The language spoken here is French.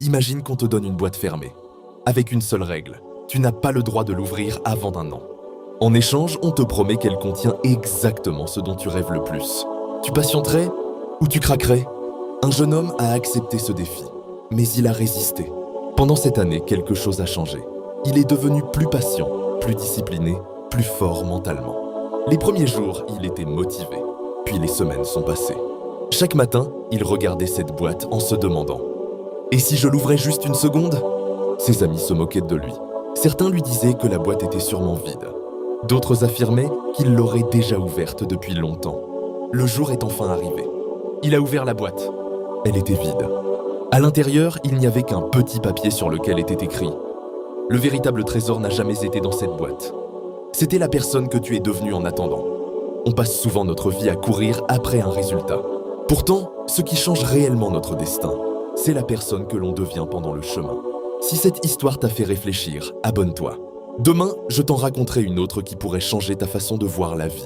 Imagine qu'on te donne une boîte fermée, avec une seule règle, tu n'as pas le droit de l'ouvrir avant d'un an. En échange, on te promet qu'elle contient exactement ce dont tu rêves le plus. Tu patienterais ou tu craquerais? Un jeune homme a accepté ce défi, mais il a résisté. Pendant cette année, quelque chose a changé. Il est devenu plus patient, plus discipliné, plus fort mentalement. Les premiers jours, il était motivé, puis les semaines sont passées. Chaque matin, il regardait cette boîte en se demandant « Et si je l'ouvrais juste une seconde ?» Ses amis se moquaient de lui. Certains lui disaient que la boîte était sûrement vide. D'autres affirmaient qu'il l'aurait déjà ouverte depuis longtemps. Le jour est enfin arrivé. Il a ouvert la boîte. Elle était vide. À l'intérieur, il n'y avait qu'un petit papier sur lequel était écrit « Le véritable trésor n'a jamais été dans cette boîte. C'était la personne que tu es devenue en attendant. » On passe souvent notre vie à courir après un résultat. Pourtant, ce qui change réellement notre destin, c'est la personne que l'on devient pendant le chemin. Si cette histoire t'a fait réfléchir, abonne-toi. Demain, je t'en raconterai une autre qui pourrait changer ta façon de voir la vie.